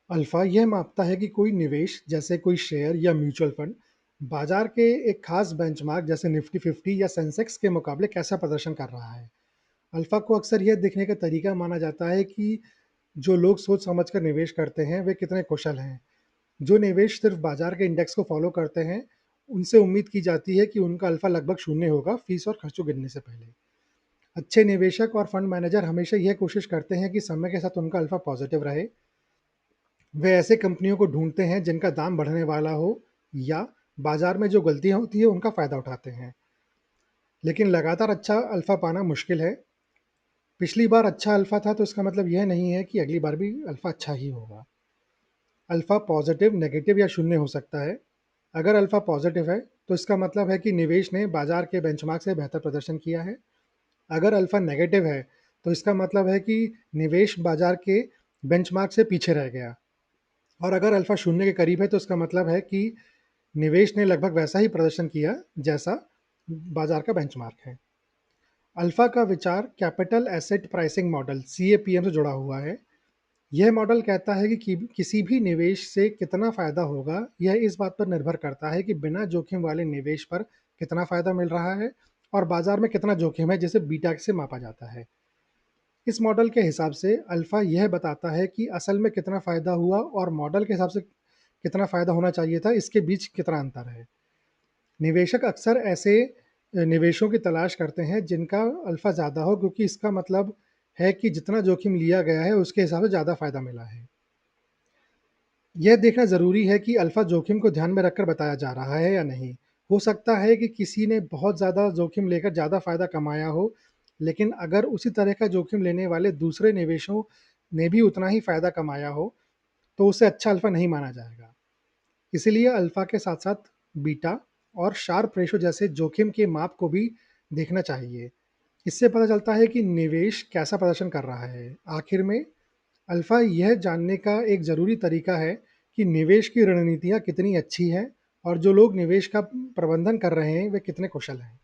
Alpha यह मापता है कि कोई निवेश जैसे कोई शेयर या म्यूचुअल फंड बाजार के एक खास बेंचमार्क जैसे निफ्टी 50 या सेंसेक्स के मुकाबले कैसा प्रदर्शन कर रहा है। अल्फा को अक्सर यह देखने का तरीका माना जाता है कि जो लोग सोच समझकर निवेश करते हैं वे कितने कुशल हैं। जो निवेश सिर्फ बाजार के इंडेक्स को फॉलो करते हैं, उनसे उम्मीद की जाती है कि उनका अल्फा लगभग शून्य होगा फीस और खर्चों गिनने से पहले। अच्छे निवेशक और फंड मैनेजर हमेशा यह कोशिश करते हैं कि समय के साथ उनका अल्फा पॉजिटिव रहे। वे ऐसे कंपनियों को ढूंढते हैं जिनका दाम बढ़ने वाला हो या बाजार में जो गलतियां होती है उनका फायदा उठाते हैं। लेकिन लगातार अच्छा अल्फा पाना मुश्किल है। पिछली बार अच्छा अल्फा था तो इसका मतलब यह नहीं है कि अगली बार भी अल्फा अच्छा ही होगा। अल्फा पॉजिटिव, नेगेटिव या शून्य हो सकता है। अगर अल्फा पॉजिटिव है तो इसका मतलब है कि निवेश ने बाजार के बेंचमार्क से बेहतर प्रदर्शन किया है। अगर अल्फा नेगेटिव है तो इसका मतलब है कि निवेश बाजार के बेंचमार्क से पीछे रह गया। और अगर अल्फा शून्य के करीब है तो इसका मतलब है कि निवेश ने लगभग वैसा ही प्रदर्शन किया जैसा बाजार का बेंचमार्क है। अल्फा का विचार capital asset pricing model CAPM से जुड़ा हुआ है। यह मॉडल कहता है कि किसी भी निवेश से कितना फायदा होगा यह इस बात पर निर्भर करता है कि बिना जोखिम वाले निवेश पर कितना फायदा मिल रहा है और बाजार में कितना जोखिम है, जिसे बीटा से मापा जाता है। इस मॉडल के हिसाब से अल्फा यह बताता है कि असल में कितना फायदा हुआ और मॉडल के हिसाब से कितना फायदा होना चाहिए था, इसके बीच कितना अंतर है। निवेशक अक्सर ऐसे निवेशों की तलाश करते हैं जिनका अल्फा ज़्यादा हो, क्योंकि इसका मतलब है कि जितना जोखिम लिया गया है उसके हिसाब से ज़्यादा फायदा मिला है। यह देखना ज़रूरी है कि अल्फा जोखिम को ध्यान में रखकर बताया जा रहा है या नहीं। हो सकता है कि किसी ने बहुत ज़्यादा जोखिम लेकर ज़्यादा फायदा कमाया हो, लेकिन अगर उसी तरह का जोखिम लेने वाले दूसरे निवेशों ने भी उतना ही फायदा कमाया हो तो उसे अच्छा अल्फा नहीं माना जाएगा। इसीलिए अल्फा के साथ साथ बीटा और शार्प रेशो जैसे जोखिम के माप को भी देखना चाहिए। इससे पता चलता है कि निवेश कैसा प्रदर्शन कर रहा है। आखिर में अल्फा यह जानने का एक ज़रूरी तरीका है कि निवेश की रणनीतियाँ कितनी अच्छी हैं और जो लोग निवेश का प्रबंधन कर रहे हैं वे कितने कुशल हैं।